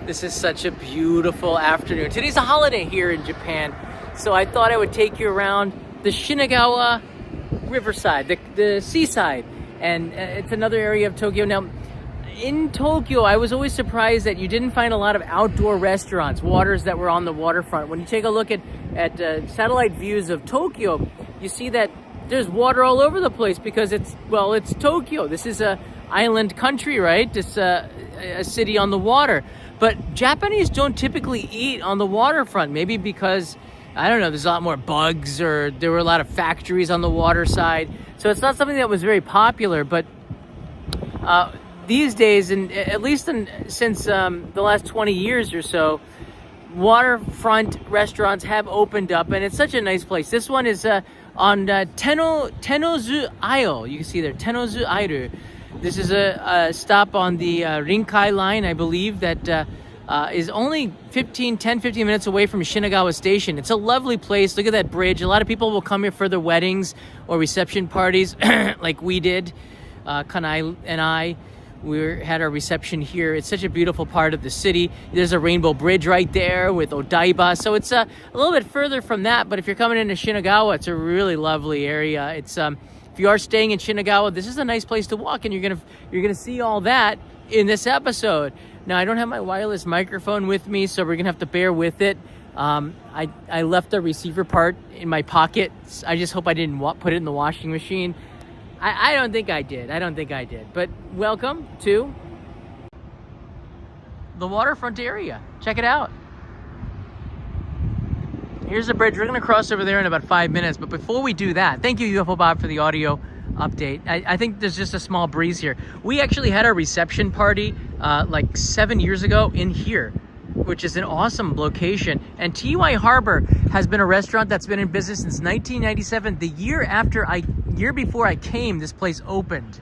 This is such a beautiful afternoon. Today's a holiday here in Japan, so I thought I would take you around the Shinagawa riverside, the seaside, and it's another area of Tokyo. Now, in Tokyo, I was always surprised that you didn't find a lot of outdoor restaurants, waters that were on the waterfront. When you take a look at satellite views of Tokyo, you see that there's water all over the place because it's Tokyo. This is a island country, right? It's a city on the water. But Japanese don't typically eat on the waterfront, maybe because, I don't know, there's a lot more bugs or there were a lot of factories on the water side. So it's not something that was very popular, but these days, and at least since the last 20 years or so, waterfront restaurants have opened up, and it's such a nice place. This one is on Tennozu Isle. You can see there, Tennozu Isle. This is a stop on the Rinkai line, I believe, that is only 10, 15 minutes away from Shinagawa Station. It's a lovely place. Look at that bridge. A lot of people will come here for their weddings or reception parties, like we did. Kanai and I, we had our reception here. It's such a beautiful part of the city. There's a rainbow bridge right there with Odaiba. So it's a little bit further from that, but if you're coming into Shinagawa, it's a really lovely area. It's if you are staying in Shinagawa, this is a nice place to walk, and you're gonna see all that in this episode. Now, I don't have my wireless microphone with me, so we're gonna have to bear with it. I left the receiver part in my pocket. I just hope I didn't put it in the washing machine. I don't think I did. But welcome to the waterfront area. Check it out. Here's the bridge. We're going to cross over there in about 5 minutes. But before we do that, thank you, UFO Bob, for the audio update. I think there's just a small breeze here. We actually had our reception party like 7 years ago in here, which is an awesome location. And TY Harbor has been a restaurant that's been in business since 1997. The year before I came, this place opened.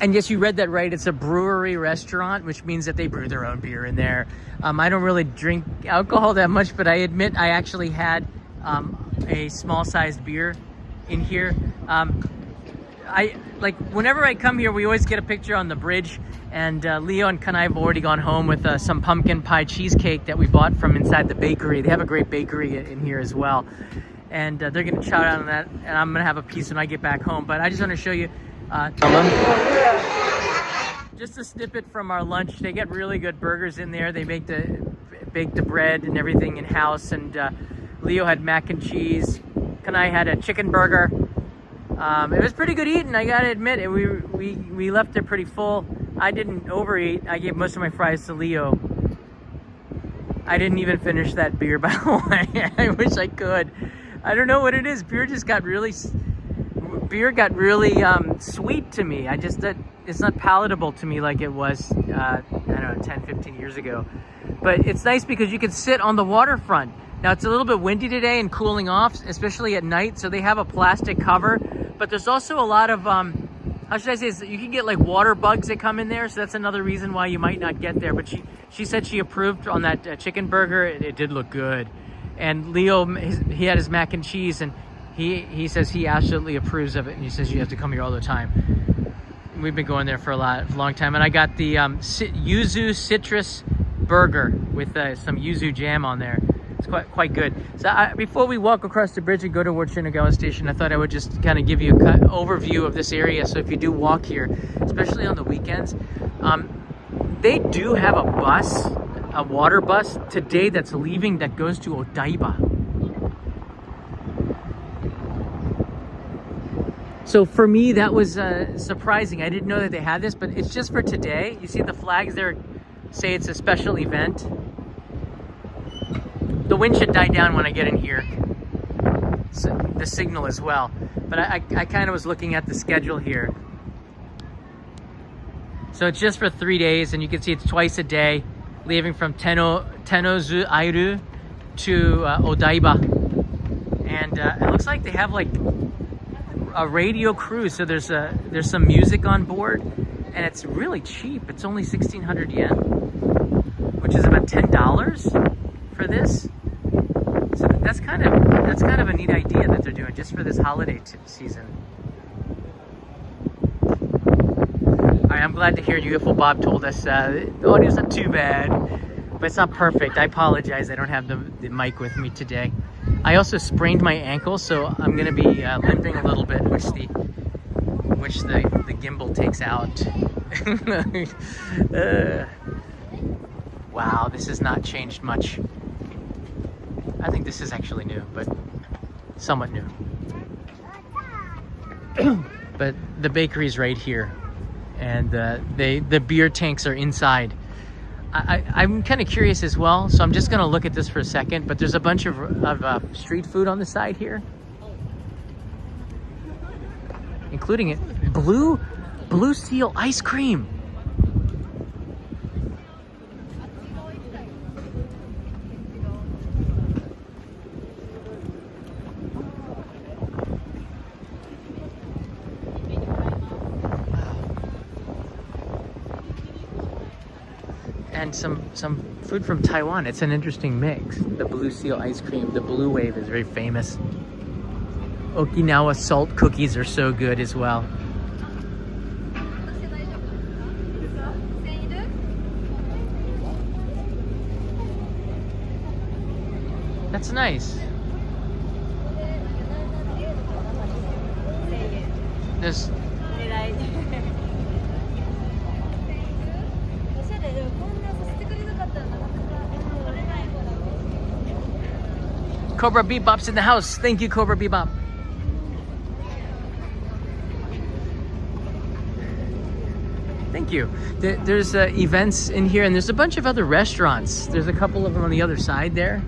And yes, you read that right. It's a brewery restaurant, which means that they brew their own beer in there. I don't really drink alcohol that much, but I admit I actually had a small-sized beer in here. Whenever I come here, we always get a picture on the bridge, and Leo and Kanai have already gone home with some pumpkin pie cheesecake that we bought from inside the bakery. They have a great bakery in here as well, and they're going to chow down on that, and I'm going to have a piece when I get back home. But I just want to show you just a snippet from our lunch. They get really good burgers in there. They bake the bread and everything in house, and Leo had mac and cheese. Kanai had a chicken burger. It was pretty good eating, I gotta admit. And we left it pretty full. I didn't overeat. I gave most of my fries to Leo. I didn't even finish that beer, by the way. I wish I could. I don't know what it is. Beer got really sweet to me. It's not palatable to me like it was, I don't know, 10, 15 years ago. But it's nice because you can sit on the waterfront. Now, it's a little bit windy today and cooling off, especially at night, so they have a plastic cover. But there's also a lot of, how should I say this? You can get like water bugs that come in there, so that's another reason why you might not get there. But she said she approved on that chicken burger. It did look good. And Leo, he had his mac and cheese, and he says he absolutely approves of it, and he says you have to come here all the time. We've been going there for a long time, and I got the yuzu citrus burger with some yuzu jam on there. It's quite good. So before we walk across the bridge and go towards Shinagawa Station, I thought I would just kind of give you an overview of this area. So if you do walk here, especially on the weekends, they do have a water bus today that's leaving that goes to Odaiba. So for me, that was surprising. I didn't know that they had this, but it's just for today. You see the flags there say it's a special event. The wind should die down when I get in here. So the signal as well. But I kind of was looking at the schedule here. So it's just for 3 days, and you can see it's twice a day, leaving from Tennozu Airu to Odaiba. And it looks like they have like a radio cruise, so there's some music on board, and it's really cheap. It's only 1,600 yen, which is about $10 for this. So that's kind of a neat idea that they're doing just for this holiday season. right, I'm glad to hear UFO Bob told us the audio's not too bad, but it's not perfect. I apologize. I don't have the mic with me today. I also sprained my ankle, so I'm gonna be limping a little bit, which the gimbal takes out. Wow, this has not changed much. I think this is actually new, but somewhat new. But the bakery's right here, and the beer tanks are inside. I'm kind of curious as well, so I'm just gonna look at this for a second, but there's a bunch of street food on the side here, including it blue seal ice cream. And some food from Taiwan. It's an interesting mix. The blue seal ice cream, the blue wave is very famous. Okinawa salt cookies are so good as well. That's nice. There's Cobra Bebop's in the house. Thank you, Cobra Bebop. Thank you. There's events in here, and there's a bunch of other restaurants. There's a couple of them on the other side there.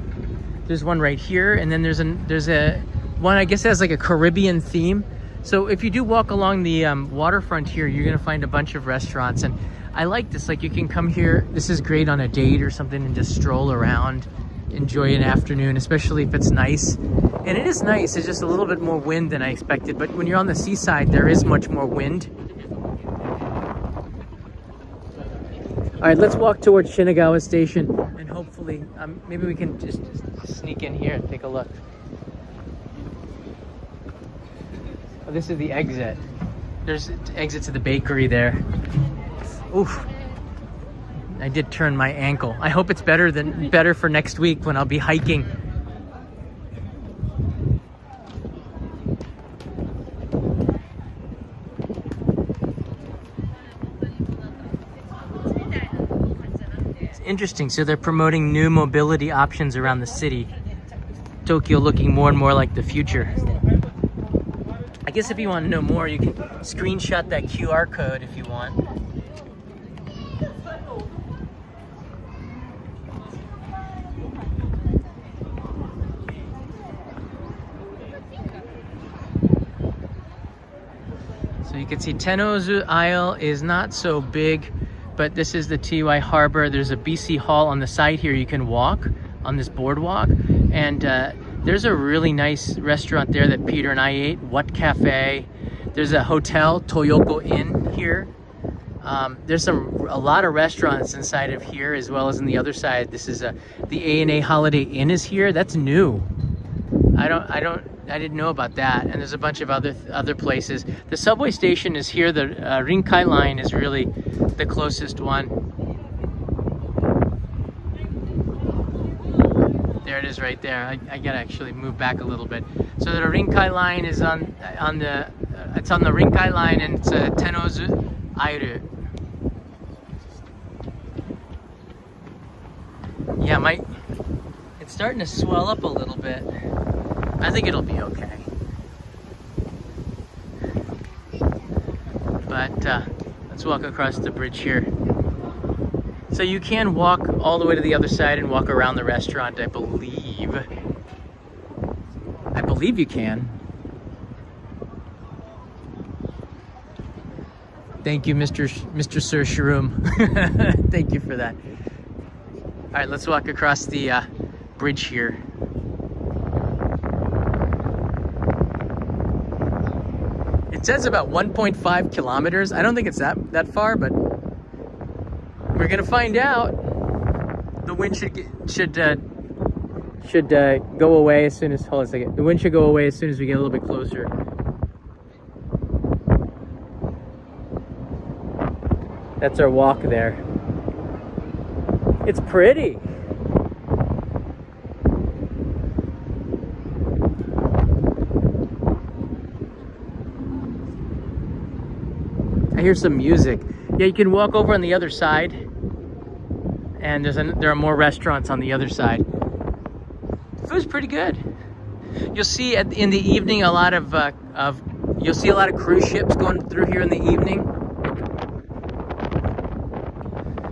There's one right here, and then there's a one, I guess, that has like a Caribbean theme. So if you do walk along the waterfront here, you're gonna find a bunch of restaurants, and I like this. Like, you can come here. This is great on a date or something, and just stroll around, enjoy an afternoon, especially if it's nice. And it is nice. It's just a little bit more wind than I expected, but when you're on the seaside, there is much more wind. All right, let's walk towards Shinagawa Station, and hopefully maybe we can just sneak in here and take a look. Oh, this is the exit. There's exit to the bakery there. Oof. I did turn my ankle. I hope it's better for next week when I'll be hiking. It's interesting. So they're promoting new mobility options around the city. Tokyo looking more and more like the future. I guess if you want to know more, you can screenshot that QR code if you want. So you can see Tennozu Isle is not so big, but this is the TY Harbor. There's a BC Hall on the side here. You can walk on this boardwalk, and there's a really nice restaurant there that Peter and I ate, What Cafe. There's a hotel, Toyoko Inn here. There's a lot of restaurants inside of here, as well as on the other side. This is the A&A Holiday Inn is here. That's new. I didn't know about that. And there's a bunch of other places. The subway station is here. The Rinkai line is really the closest one. There it is right there. I gotta actually move back a little bit. So the Rinkai line is on the Rinkai line, and it's Tennozu Airu. Yeah, it's starting to swell up a little bit. I think it'll be okay. But let's walk across the bridge here. So you can walk all the way to the other side and walk around the restaurant, I believe. I believe you can. Thank you, Mr. Sir Shroom. Thank you for that. All right, let's walk across the bridge here. It says about 1.5 kilometers. I don't think it's that far, but we're gonna find out. The wind should go away as soon as. Hold on a second. The wind should go away as soon as we get a little bit closer. That's our walk there. It's pretty. I hear some music. Yeah, you can walk over on the other side, and there are more restaurants on the other side. The food's pretty good. You'll see in the evening a lot of you'll see a lot of cruise ships going through here in the evening.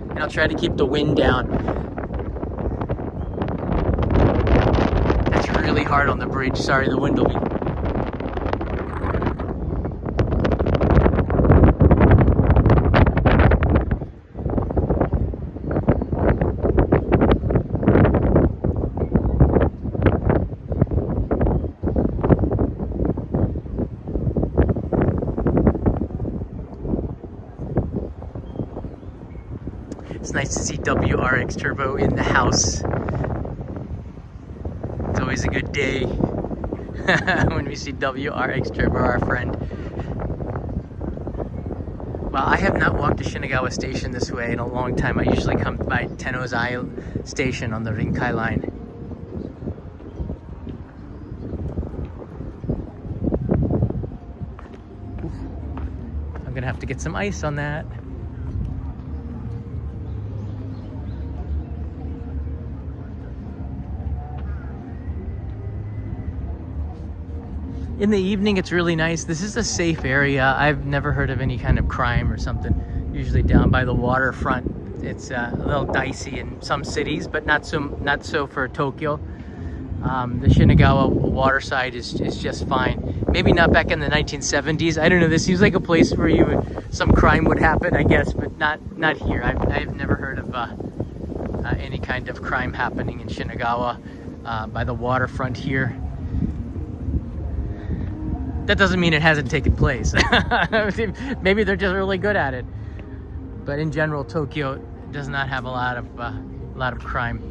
And I'll try to keep the wind down. That's really hard on the bridge. Sorry, the wind will be. It's nice to see WRX Turbo in the house. It's always a good day when we see WRX Turbo, our friend. Well, I have not walked to Shinagawa Station this way in a long time. I usually come by Tennozu Station on the Rinkai line. I'm gonna have to get some ice on that. In the evening, it's really nice. This is a safe area. I've never heard of any kind of crime or something. Usually down by the waterfront, it's a little dicey in some cities, but not so for Tokyo. The Shinagawa waterside is just fine. Maybe not back in the 1970s. I don't know. This seems like a place where some crime would happen, I guess, but not here. I've never heard of any kind of crime happening in Shinagawa by the waterfront here. That doesn't mean it hasn't taken place. Maybe they're just really good at it. But in general, Tokyo does not have a lot of crime.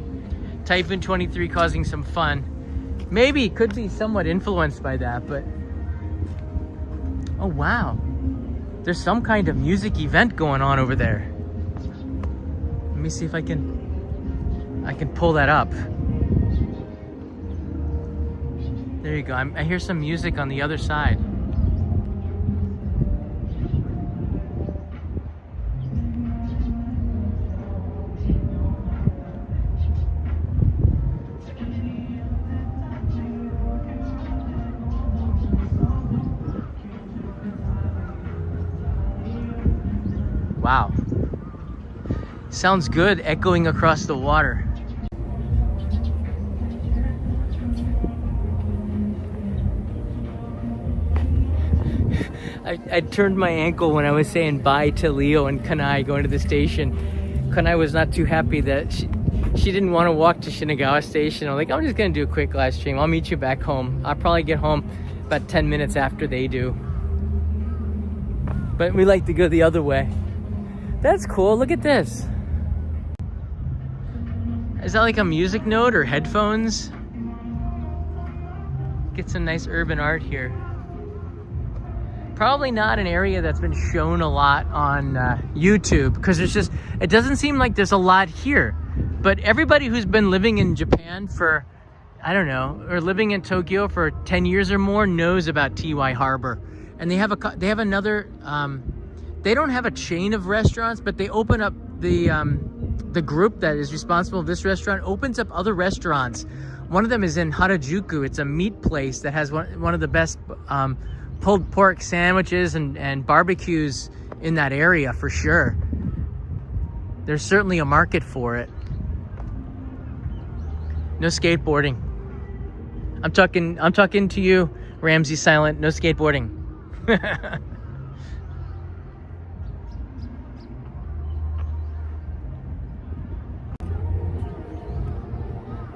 Typhoon 23 causing some fun. Maybe could be somewhat influenced by that, but oh wow, there's some kind of music event going on over there. Let me see if I can pull that up. There you go. I hear some music on the other side. Wow. Sounds good echoing across the water. I turned my ankle when I was saying bye to Leo and Kanai going to the station. Kanai was not too happy that she didn't want to walk to Shinagawa Station. I'm like, I'm just going to do a quick live stream. I'll meet you back home. I'll probably get home about 10 minutes after they do. But we like to go the other way. That's cool. Look at this. Is that like a music note or headphones? Get some nice urban art here. Probably not an area that's been shown a lot on YouTube, because it doesn't seem like there's a lot here. But everybody who's been living in Japan for, I don't know, or living in Tokyo for 10 years or more knows about TY Harbor. And they have another, they don't have a chain of restaurants, but they open up the group that is responsible for this restaurant opens up other restaurants. One of them is in Harajuku. It's a meat place that has one of the best pulled pork sandwiches and barbecues in that area for sure. There's certainly a market for it. No skateboarding. I'm talking to you, Ramsey Silent. No skateboarding.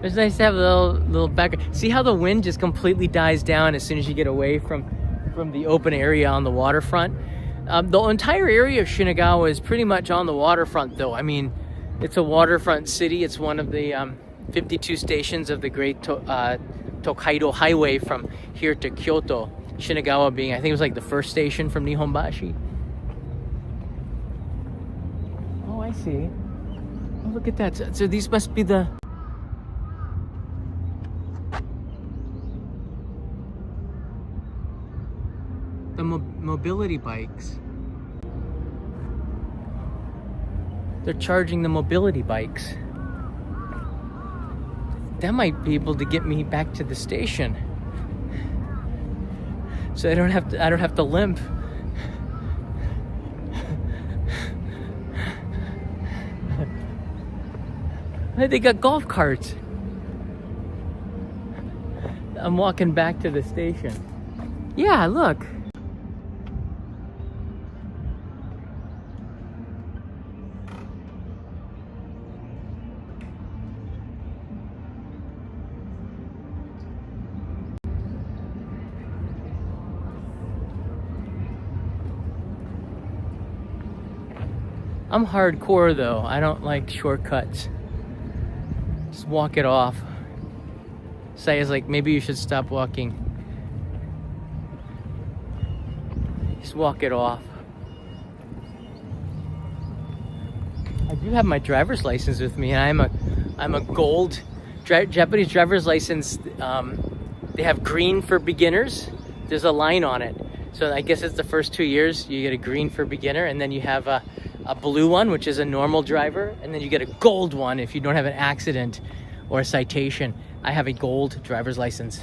It's nice to have a little background. See how the wind just completely dies down as soon as you get away from the open area on the waterfront. The entire area of Shinagawa is pretty much on the waterfront, though. I mean, it's a waterfront city. It's one of the 52 stations of the Great Tokaido Highway from here to Kyoto. Shinagawa being, I think it was like the first station from Nihonbashi. I see. Oh, look at that. So these must be the mobility bikes. They're charging the mobility bikes. That might be able to get me back to the station, so I don't have to limp. They got golf carts. I'm walking back to the station. Yeah, look. I'm hardcore though. I don't like shortcuts. Just walk it off. Saya's like, maybe you should stop walking. Just walk it off. I do have my driver's license with me, and I'm a gold Japanese driver's license. They have green for beginners. There's a line on it. So I guess it's the first 2 years you get a green for beginner, and then you have a blue one, which is a normal driver, and then you get a gold one if you don't have an accident or a citation. I have a gold driver's license.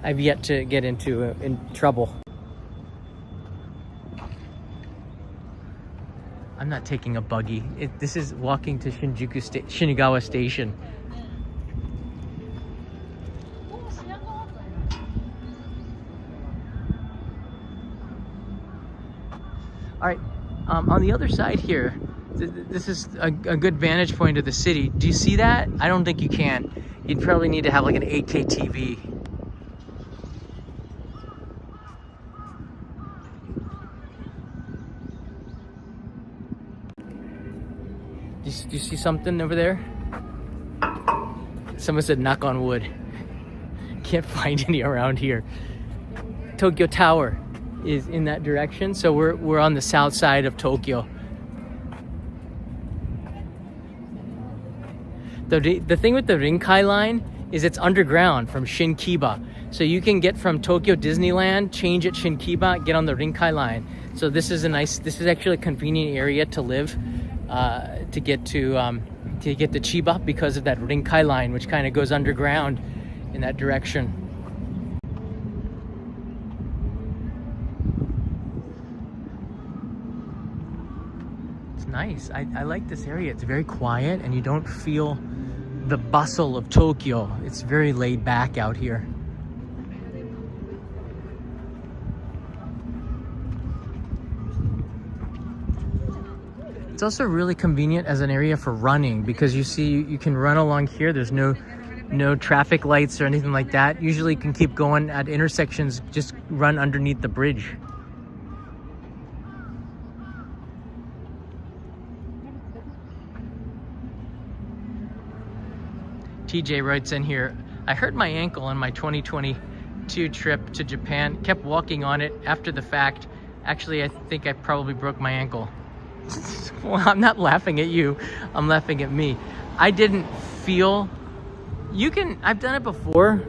I've yet to get into in trouble. I'm not taking a buggy. This is walking to Shinagawa Station. All right. On the other side here, this is a good vantage point of the city. Do you see that? I don't think you can. You'd probably need to have like an 8K TV. Do you see something over there? Someone said knock on wood. Can't find any around here. Tokyo Tower is in that direction, so we're on the south side of Tokyo. The thing with the Rinkai line is it's underground from Shinkiba, so you can get from Tokyo Disneyland, change at Shinkiba, get on the Rinkai line. So this is actually a convenient area to live, to get to Chiba, because of that Rinkai line, which kind of goes underground in that direction. Nice. I like this area. It's very quiet and you don't feel the bustle of Tokyo. It's very laid back out here. It's also really convenient as an area for running, because you can run along here. There's no traffic lights or anything like that. Usually you can keep going at intersections, just run underneath the bridge. TJ writes in here, I hurt my ankle on my 2022 trip to Japan, kept walking on it after the fact. Actually, I think I probably broke my ankle. Well, I'm not laughing at you, I'm laughing at me. I didn't feel, I've done it before.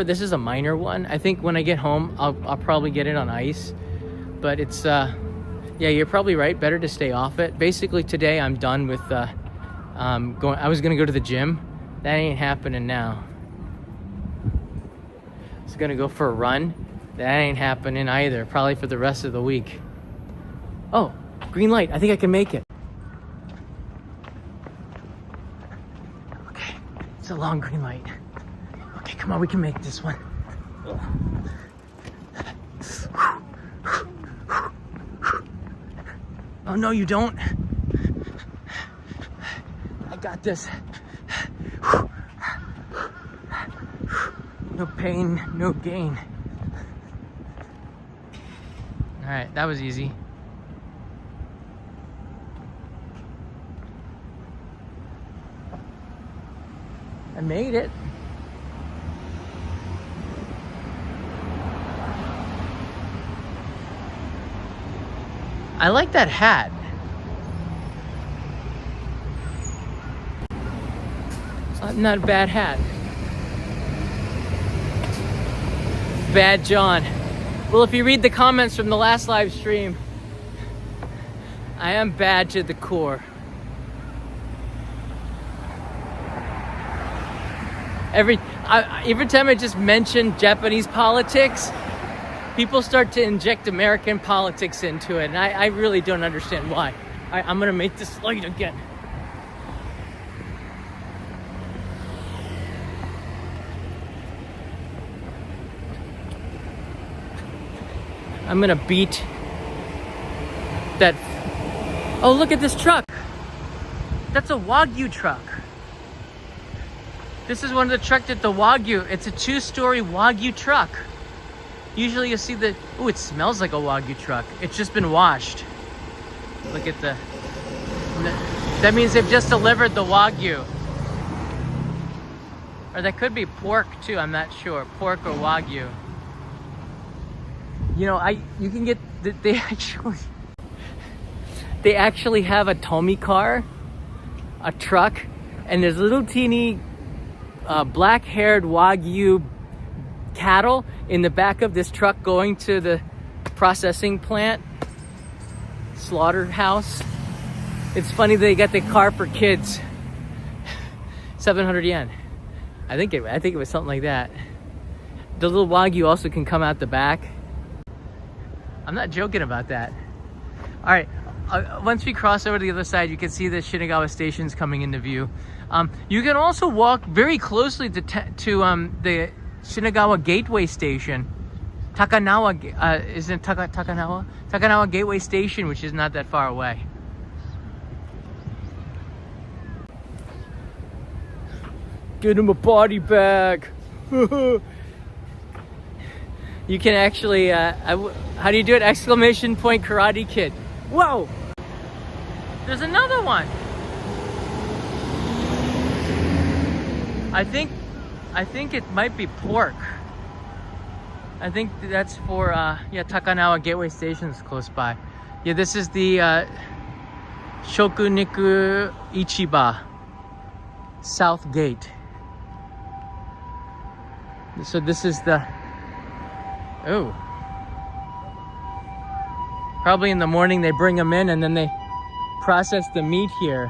This is a minor one. I think when I get home, I'll probably get it on ice. But it's, yeah, you're probably right, better to stay off it. Basically today I'm done with, I was gonna go to the gym. That ain't happening now. I was gonna go for a run. That ain't happening either. Probably for the rest of the week. Oh, green light. I think I can make it. Okay, it's a long green light. Okay, come on, we can make this one. Oh no, you don't. Got this. No pain, no gain. All right, that was easy. I made it. I like that hat. Not a bad hat. Bad John. Well, if you read the comments from the last live stream, I am bad to the core. Every time I just mention Japanese politics, people start to inject American politics into it, and I really don't understand why. I'm gonna make this light again. I'm gonna beat that. Oh, look at this truck. That's a Wagyu truck. This is one of the trucks at the Wagyu. It's a 2-story Wagyu truck. Usually you see the, ooh, it smells like a Wagyu truck. It's just been washed. Look at the, that means they've just delivered the Wagyu. Or that could be pork too, I'm not sure. Pork or Wagyu. You know, you can get, they actually have a Tomy car, a truck, and there's little teeny black-haired Wagyu cattle in the back of this truck going to the processing plant, slaughterhouse. It's funny they got the car for kids. 700 yen. I think it was something like that. The little Wagyu also can come out the back. I'm not joking about that. All right, once we cross over to the other side, you can see the Shinagawa stations coming into view. You can also walk very closely to the Shinagawa Gateway Station. Takanawa, isn't it Takanawa? Takanawa Gateway Station, which is not that far away. Get him a body bag. You can actually, how do you do it? Exclamation point Karate Kid. Whoa! There's another one. I think it might be pork. I think that's for, yeah, Takanawa Gateway Station is close by. Yeah, this is the Shokuniku Ichiba South Gate. So this is the, oh. Probably in the morning they bring them in and then they process the meat here.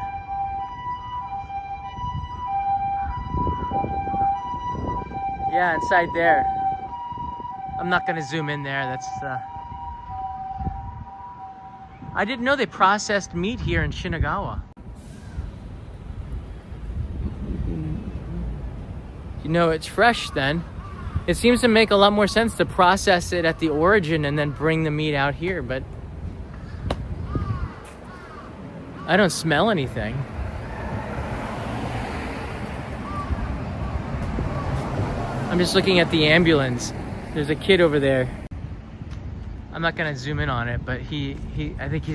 Yeah, inside there. I'm not gonna zoom in there, that's I didn't know they processed meat here in Shinagawa. You know, it's fresh then. It seems to make a lot more sense to process it at the origin and then bring the meat out here, but I don't smell anything. I'm just looking at the ambulance. There's a kid over there. I'm not gonna zoom in on it, but I think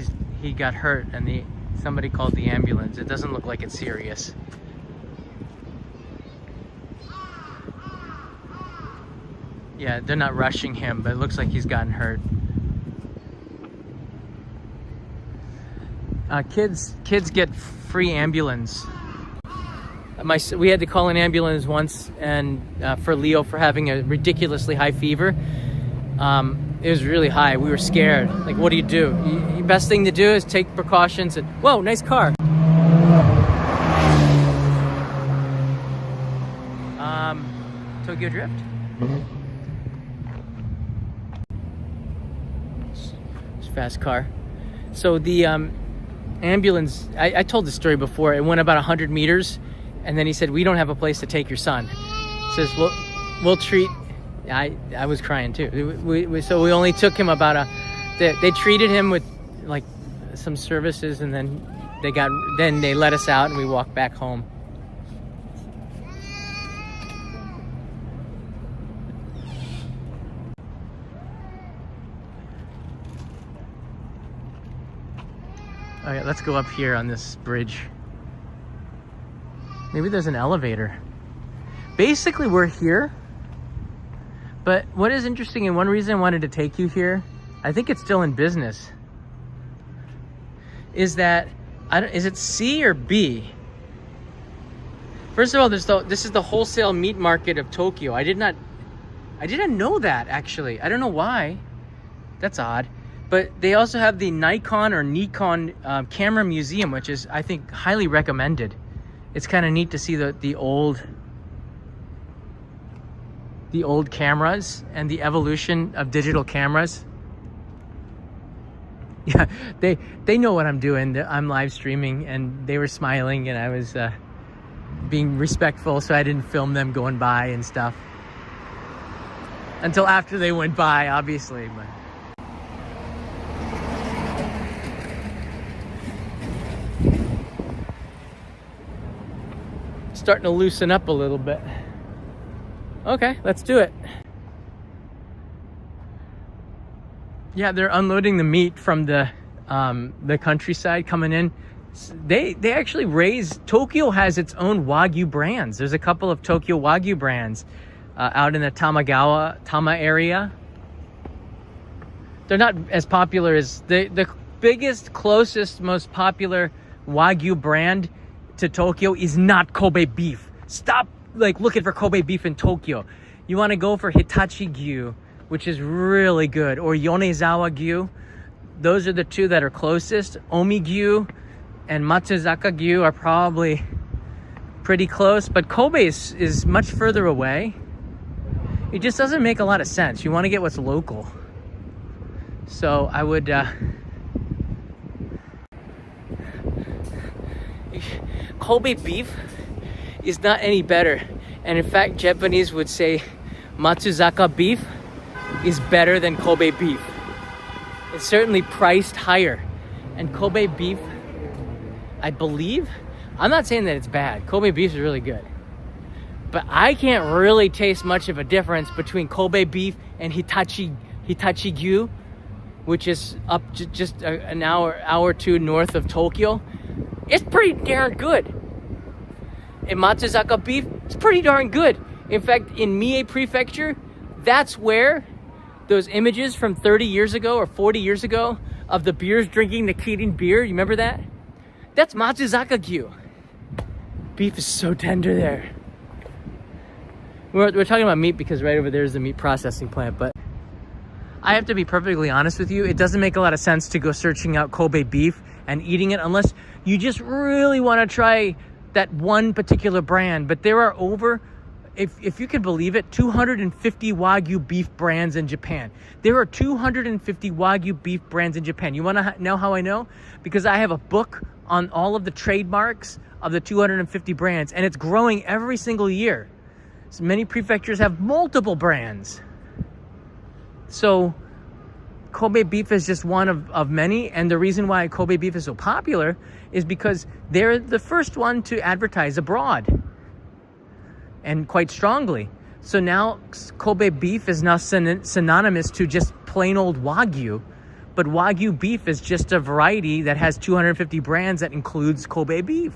he got hurt and somebody called the ambulance. It doesn't look like it's serious. Yeah, they're not rushing him, but it looks like he's gotten hurt. Kids get free ambulance. We had to call an ambulance once, and for Leo for having a ridiculously high fever. It was really high. We were scared. Like, what do you do? The best thing to do is take precautions. And whoa, nice car. Tokyo Drift. Fast car. So the ambulance, I told the story before, it went about 100 meters and then he said, we don't have a place to take your son. He says, we'll treat, I was crying too. So we only took him about they treated him with like some services and then they let us out and we walked back home. All right, let's go up here on this bridge. Maybe there's an elevator. Basically, we're here. But what is interesting, and one reason I wanted to take you here, I think it's still in business, is that, is it C or B? First of all, this is the wholesale meat market of Tokyo. I didn't know that, actually. I don't know why. That's odd. But they also have the Nikon camera museum, which is, I think, highly recommended. It's kind of neat to see the old cameras and the evolution of digital cameras. Yeah, they know what I'm doing. I'm live streaming, and they were smiling, and I was being respectful, so I didn't film them going by and stuff until after they went by, obviously. But starting to loosen up a little bit. Okay, let's do it. Yeah, they're unloading the meat from the countryside coming in. They actually raise. Tokyo has its own Wagyu brands. There's a couple of Tokyo Wagyu brands out in the Tama area. They're not as popular as the biggest, closest, most popular Wagyu brand to Tokyo is not Kobe beef. Stop looking for Kobe beef in Tokyo. You want to go for Hitachi Gyu, which is really good, or Yonezawa Gyu. Those are the two that are closest. Omi Gyu and Matsuzaka Gyu are probably pretty close, but Kobe is much further away. It just doesn't make a lot of sense. You want to get what's local. So I would Kobe beef is not any better, and in fact Japanese would say Matsuzaka beef is better than Kobe beef. It's certainly priced higher, and Kobe beef, I believe, I'm not saying that it's bad. Kobe beef is really good, but I can't really taste much of a difference between Kobe beef and Hitachi Gyu, which is up just an hour or two north of Tokyo. It's pretty darn good. In Matsuzaka beef, it's pretty darn good. In fact, in Mie Prefecture, that's where those images from 30 years ago or 40 years ago of the beers drinking the Kirin beer, you remember that? That's Matsuzaka Gyu. Beef is so tender there. We're talking about meat because right over there is the meat processing plant, but I have to be perfectly honest with you. It doesn't make a lot of sense to go searching out Kobe beef and eating it unless you just really want to try that one particular brand. But there are over, if you can believe it, 250 Wagyu beef brands in Japan. There are 250 Wagyu beef brands in Japan. You want to know how I know? Because I have a book on all of the trademarks of the 250 brands, and it's growing every single year. So many prefectures have multiple brands. So Kobe beef is just one of many, and the reason why Kobe beef is so popular is because they're the first one to advertise abroad, and quite strongly. So now Kobe beef is now synonymous to just plain old Wagyu, but Wagyu beef is just a variety that has 250 brands that includes Kobe beef.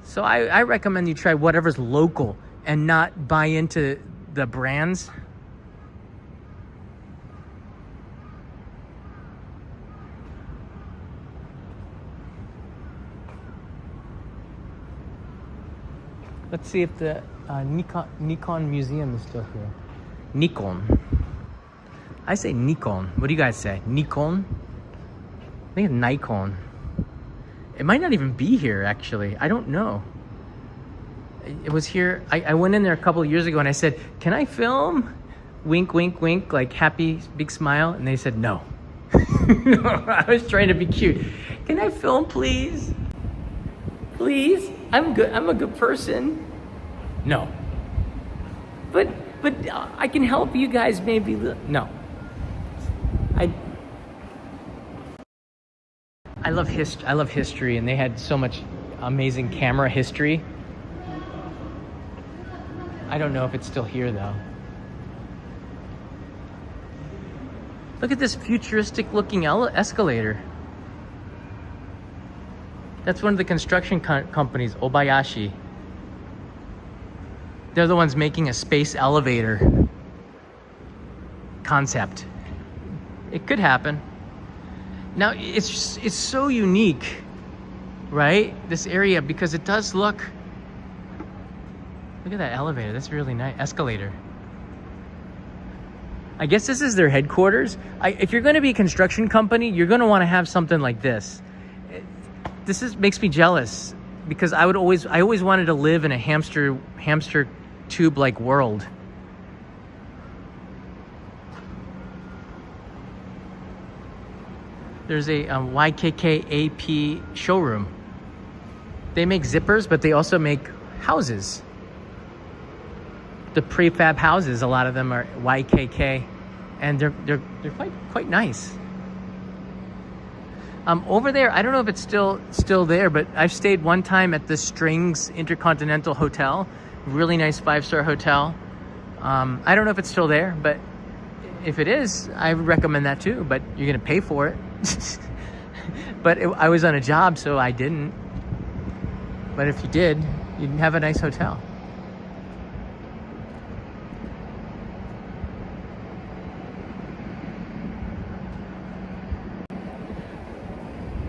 So I recommend you try whatever's local and not buy into the brands. Let's see if the Nikon museum is still here. Nikon. I say Nikon. What do you guys say? Nikon? I think it's Nikon. It might not even be here, actually. I don't know. It was here. I went in there a couple of years ago and I said, can I film? Wink, wink, wink, like happy, big smile. And they said, no. I was trying to be cute. Can I film, please? Please? I'm good. I'm a good person. No. But I can help you guys maybe. No. I love history, and they had so much amazing camera history. I don't know if it's still here though. Look at this futuristic looking escalator. That's one of the construction companies, Obayashi. They're the ones making a space elevator concept. It could happen. Now, it's so unique, right? This area, because it does look Look at that elevator. That's really nice. Escalator. I guess this is their headquarters. If you're going to be a construction company, you're going to want to have something like this. Makes me jealous because I always wanted to live in a hamster tube like world. There's a YKK AP showroom. They make zippers, but they also make houses. The prefab houses, a lot of them are YKK, and they're quite nice. Over there, I don't know if it's still there, but I've stayed one time at the Strings Intercontinental Hotel, really nice 5-star hotel. I don't know if it's still there, but if it is, I would recommend that too. But you're gonna pay for it. But I was on a job, so I didn't. But if you did, you'd have a nice hotel.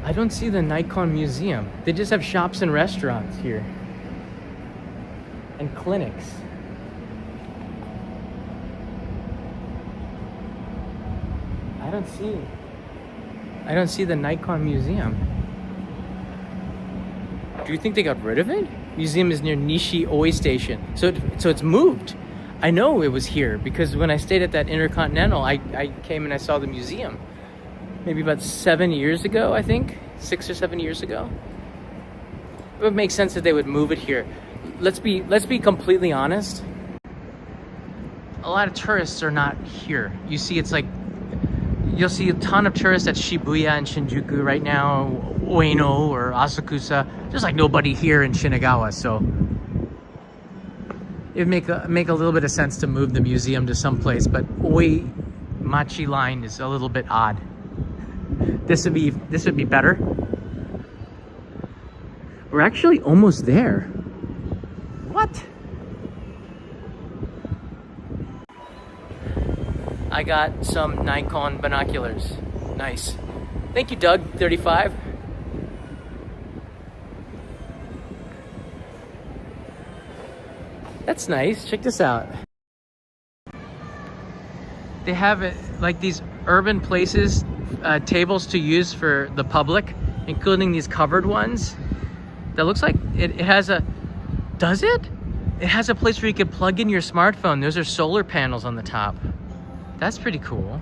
I don't see the Nikon Museum. They just have shops and restaurants here. And clinics. I don't see the Nikon Museum. Do you think they got rid of it? Museum is near Nishi-Oi Station. So it's moved. I know it was here because when I stayed at that Intercontinental, I came and I saw the museum. Maybe about 7 years ago, I think. 6 or 7 years ago. It would make sense that they would move it here. Let's be completely honest. A lot of tourists are not here. You see, it's like you'll see a ton of tourists at Shibuya and Shinjuku right now, Ueno or Asakusa. There's like nobody here in Shinagawa, so it would make a little bit of sense to move the museum to someplace. But Oi Machi line is a little bit odd. This would be better. We're actually almost there. What? I got some Nikon binoculars. Nice. Thank you, Doug, 35. That's nice. Check this out. They have it like these urban places, tables to use for the public, including these covered ones. That looks like it has a... Does it? It has a place where you could plug in your smartphone. Those are solar panels on the top. That's pretty cool.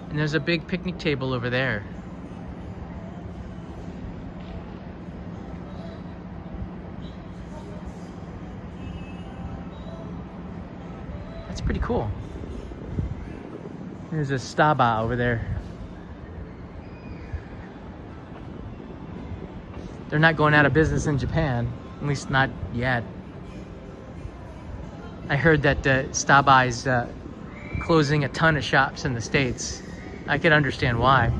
And there's a big picnic table over there. That's pretty cool. There's a Staba over there. They're not going out of business in Japan, at least not yet. I heard that Staba is closing a ton of shops in the States. I could understand why.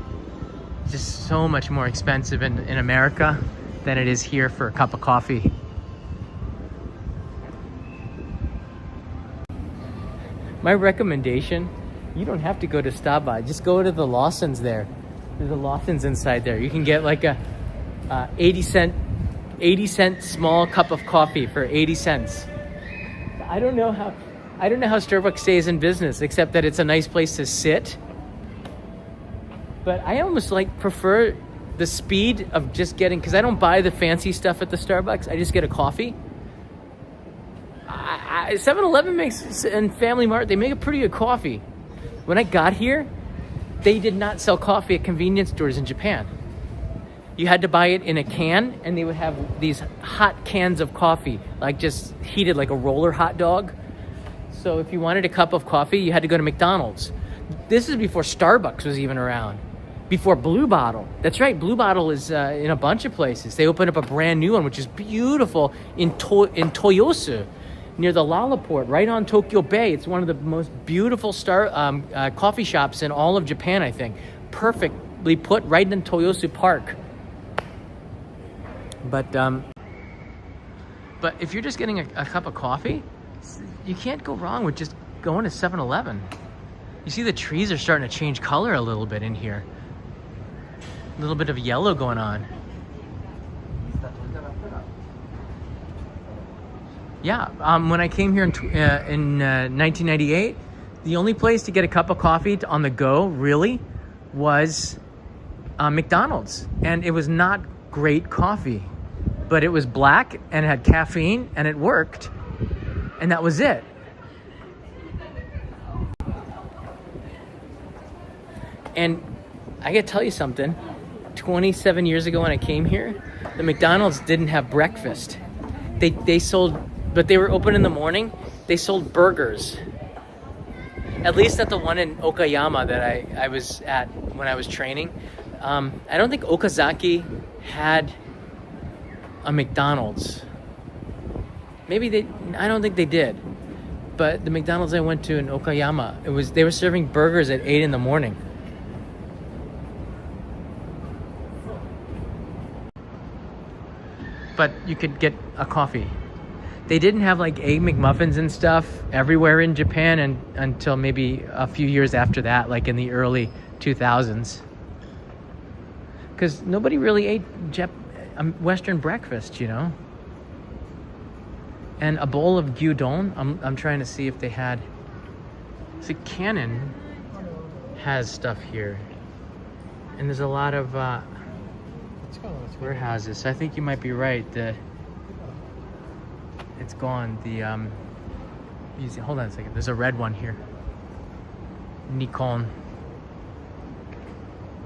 It's just so much more expensive in America than it is here for a cup of coffee. My recommendation, you don't have to go to Staba. Just go to the Lawson's there. There's a Lawson's inside there. You can get like a 80 cent small cup of coffee for 80 cents. I don't know how Starbucks stays in business, except that it's a nice place to sit. But I almost prefer the speed of just getting, because I don't buy the fancy stuff at the Starbucks. I just get a coffee. 7-Eleven makes, and Family Mart, they make a pretty good coffee. When I got here, they did not sell coffee at convenience stores in Japan. You had to buy it in a can, and they would have these hot cans of coffee, like just heated like a roller hot dog. So if you wanted a cup of coffee, you had to go to McDonald's. This is before Starbucks was even around. Before Blue Bottle. That's right, Blue Bottle is in a bunch of places. They opened up a brand new one, which is beautiful in Toyosu, near the Lalaport, right on Tokyo Bay. It's one of the most beautiful coffee shops in all of Japan, I think. Perfectly put right in Toyosu Park. But if you're just getting a cup of coffee, you can't go wrong with just going to 7-Eleven. You see the trees are starting to change color a little bit in here. A little bit of yellow going on. Yeah, when I came here in 1998, the only place to get a cup of coffee on the go really was McDonald's, and it was not great coffee, but it was black and it had caffeine and it worked, and that was it. And I gotta tell you something, 27 years ago when I came here, the McDonald's didn't have breakfast. They sold, but they were open in the morning. They sold burgers. At least at the one in Okayama that I was at when I was training. I don't think Okazaki had a McDonald's. Maybe I don't think they did. But the McDonald's I went to in Okayama, they were serving burgers at 8 in the morning. But you could get a coffee. They didn't have like egg McMuffins and stuff everywhere in Japan until maybe a few years after that, like in the early 2000s. Because nobody really ate Western breakfast, you know? And a bowl of gyudon, I'm trying to see if they had... See, Canon has stuff here. And there's a lot of warehouses. So I think you might be right. It's gone. Hold on a second. There's a red one here. Nikon.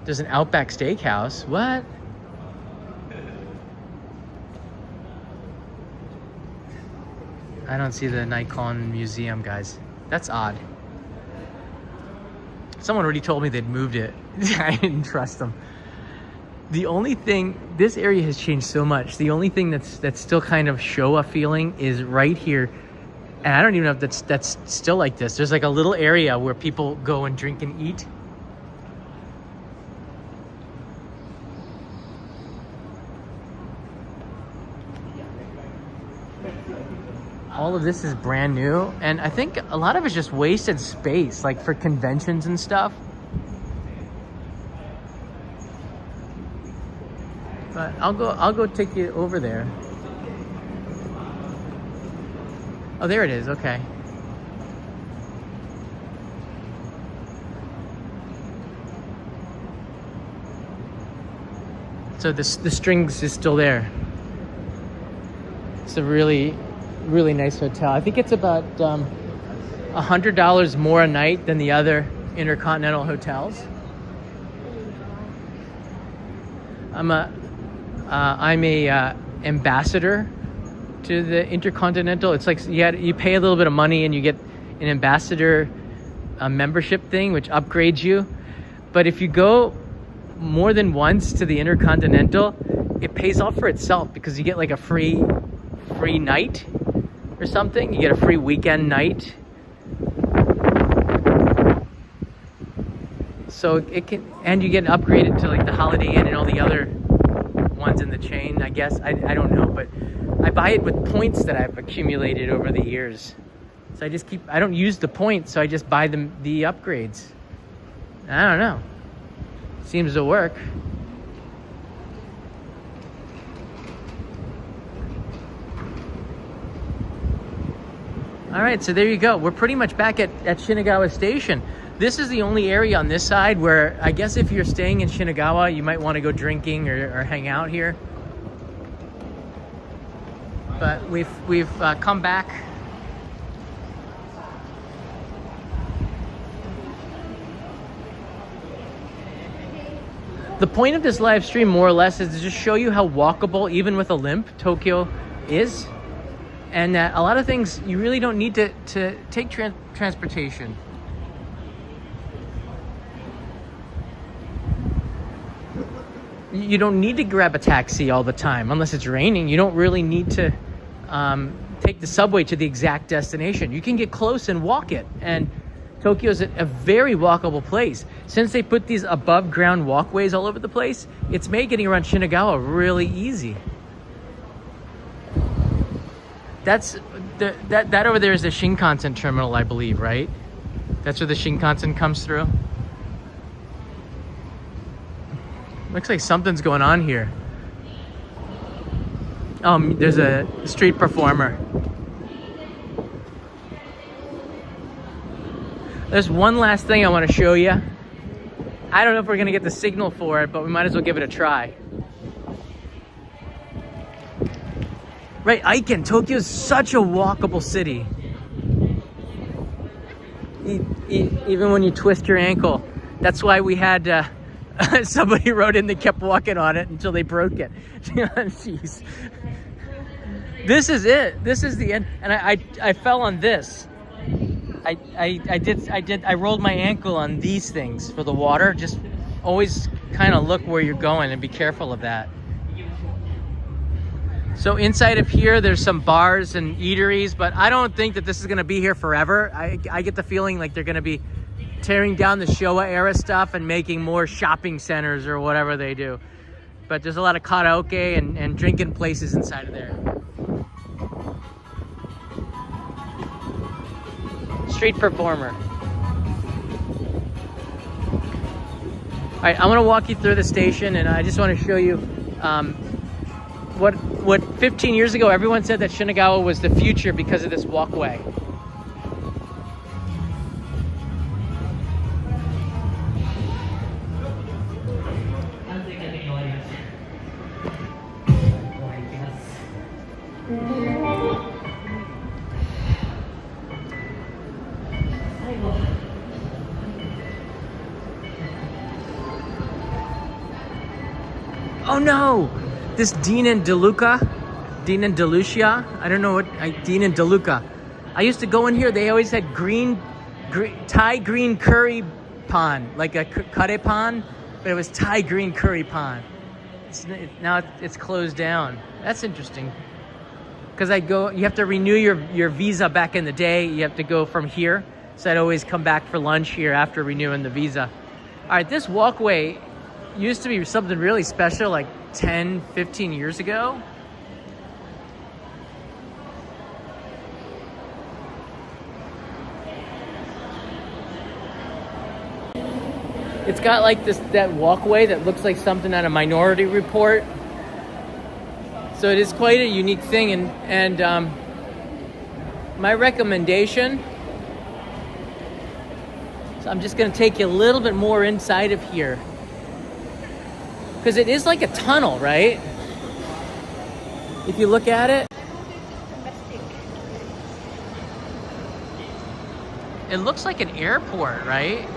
There's an Outback Steakhouse. What? I don't see the Nikon museum, guys. That's odd. Someone already told me they'd moved it. I didn't trust them. The only thing, this area has changed so much. The only thing that's still kind of Showa feeling is right here. And I don't even know if that's still like this. There's like a little area where people go and drink and eat. All of this is brand new. And I think a lot of it's just wasted space, like for conventions and stuff. But I'll go take you over there. Oh, there it is. Okay. So the strings is still there. It's a really, really nice hotel. I think it's about $100 more a night than the other intercontinental hotels. I'm a ambassador to the Intercontinental. It's like you pay a little bit of money and you get an ambassador membership thing, which upgrades you. But if you go more than once to the Intercontinental, it pays off for itself because you get like a free night or something. You get a free weekend night. So it can, and you get upgraded to like the Holiday Inn and all the other ones in the chain, I guess. I don't know, but I buy it with points that I've accumulated over the years. So I don't use the points, so I just buy the upgrades. I don't know. Seems to work. All right, so there you go. We're pretty much back at Shinagawa Station. This is the only area on this side where I guess if you're staying in Shinagawa, you might want to go drinking or hang out here. But we've come back. The point of this live stream, more or less, is to just show you how walkable, even with a limp, Tokyo is. And that a lot of things, you really don't need to take transportation. You don't need to grab a taxi all the time unless it's raining. You don't really need to take the subway to the exact destination. You can get close and walk it. And Tokyo is a very walkable place. Since they put these above ground walkways all over the place, it's made getting around Shinagawa really easy. That over there is the Shinkansen terminal, I believe, right? That's where the Shinkansen comes through. Looks like something's going on here. There's a street performer. There's one last thing I want to show you. I don't know if we're gonna get the signal for it, but we might as well give it a try. Right, Aiken, Tokyo's such a walkable city. Even when you twist your ankle. That's why we had somebody wrote in, they kept walking on it until they broke it. Jeez. This is it. This is the end. And I fell on this. I rolled my ankle on these things for the water. Just always kind of look where you're going and be careful of that. So inside of here, there's some bars and eateries, but I don't think that this is going to be here forever. I get the feeling like they're going to be tearing down the Showa era stuff and making more shopping centers or whatever they do. But there's a lot of karaoke and drinking places inside of there. Street performer. All right, I want to walk you through the station, and I just want to show you what 15 years ago everyone said that Shinagawa was the future because of this walkway. Oh no! This Dean and DeLucia, I don't know what, Dean and DeLucia. I used to go in here, they always had Thai green curry pan, like a kare pan, but it was Thai green curry pan. Now it's closed down. That's interesting. Because you have to renew your visa back in the day. You have to go from here. So I'd always come back for lunch here after renewing the visa. All right, this walkway used to be something really special like 10, 15 years ago. It's got like that walkway that looks like something out of Minority Report. So it is quite a unique thing, and my recommendation, so I'm just going to take you a little bit more inside of here. Because it is like a tunnel, right? If you look at it. It looks like an airport, right?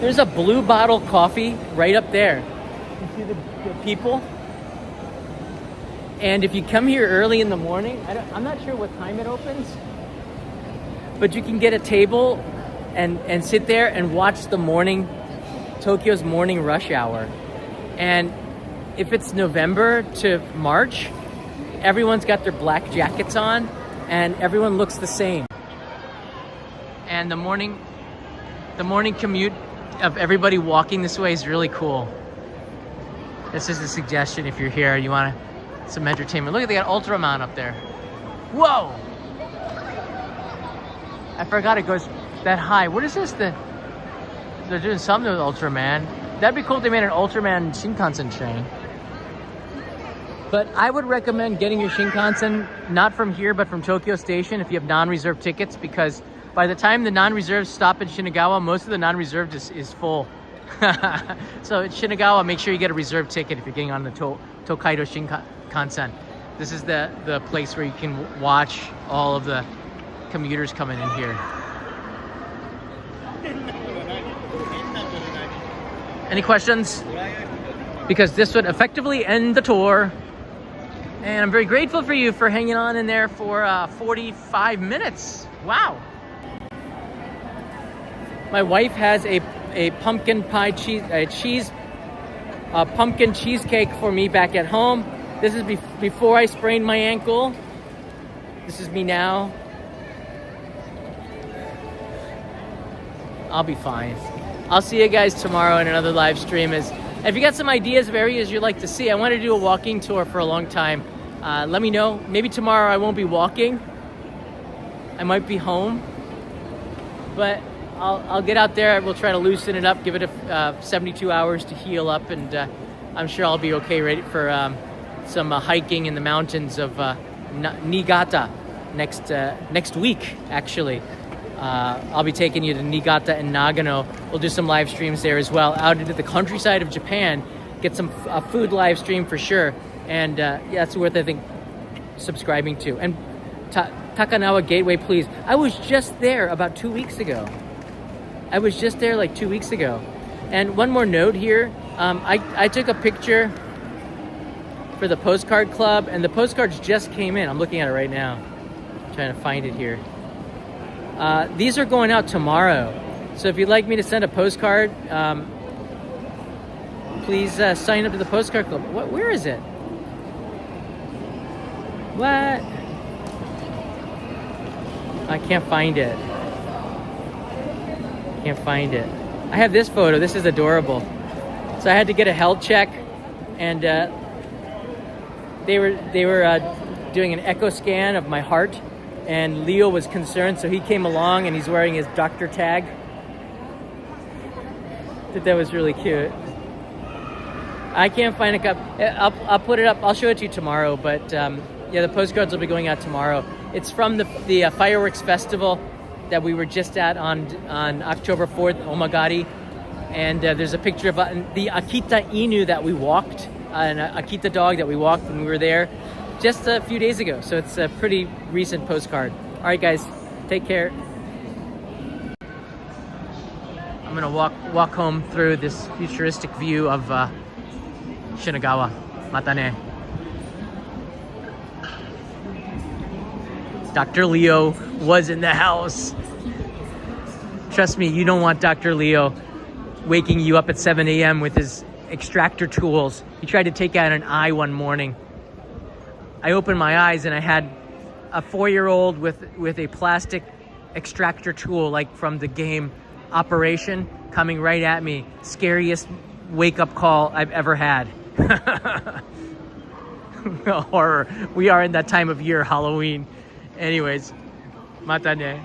There's a Blue Bottle coffee right up there. You see the people? And if you come here early in the morning, I'm not sure what time it opens, but you can get a table and sit there and watch the Tokyo's morning rush hour. And if it's November to March, everyone's got their black jackets on and everyone looks the same. And the morning commute of everybody walking this way is really cool. This is a suggestion if you're here and you want some entertainment. Look, they got Ultraman up there. Whoa! I forgot it goes that high. What is this? They're doing something with Ultraman. That'd be cool if they made an Ultraman Shinkansen train. But I would recommend getting your Shinkansen not from here, but from Tokyo Station if you have non-reserved tickets, because by the time the non-reserved stop in Shinagawa, most of the non-reserved is full. So at Shinagawa, make sure you get a reserved ticket if you're getting on the Tokaido Shinkansen. This is the place where you can watch all of the commuters coming in here. Any questions? Because this would effectively end the tour. And I'm very grateful for you for hanging on in there for 45 minutes. Wow. My wife has a pumpkin pie pumpkin cheesecake for me back at home. This is before I sprained my ankle. This is me now. I'll be fine. I'll see you guys tomorrow in another live stream. If you got some ideas of areas you'd like to see, I want to do a walking tour for a long time. Let me know. Maybe tomorrow I won't be walking. I might be home. But I'll get out there. We'll try to loosen it up, give it 72 hours to heal up, and I'm sure I'll be okay, ready for some hiking in the mountains of Niigata next week, actually. I'll be taking you to Niigata and Nagano. We'll do some live streams there as well, out into the countryside of Japan. Get some food live stream for sure. And yeah, that's worth, I think, subscribing to. And Takanawa Gateway, please. I was just there about 2 weeks ago. I was just there like 2 weeks ago. And one more note here. I took a picture for the postcard club, and the postcards just came in. I'm looking at it right now. I'm trying to find it here. These are going out tomorrow. So if you'd like me to send a postcard, please sign up to the postcard club. Where is it? What? I can't find it. Can't find it. I have this photo. This is adorable. So I had to get a health check, and they were doing an echo scan of my heart, and Leo was concerned, so he came along and he's wearing his doctor tag. I thought that was really cute. I can't find a cup. I'll put it up. I'll show it to you tomorrow. But yeah, the postcards will be going out tomorrow. It's from the fireworks festival that we were just at on October 4th, Omagari. And there's a picture of the Akita Inu that we walked, an Akita dog that we walked when we were there just a few days ago. So it's a pretty recent postcard. All right, guys, take care. I'm gonna walk home through this futuristic view of Shinagawa. Mata ne. Dr. Leo was in the house. Trust me, you don't want Dr. Leo waking you up at 7 a.m. with his extractor tools. He tried to take out an eye one morning. I opened my eyes and I had a 4-year-old with a plastic extractor tool, like from the game Operation, coming right at me. Scariest wake-up call I've ever had. Horror. We are in that time of year, Halloween. Anyways, mata ne.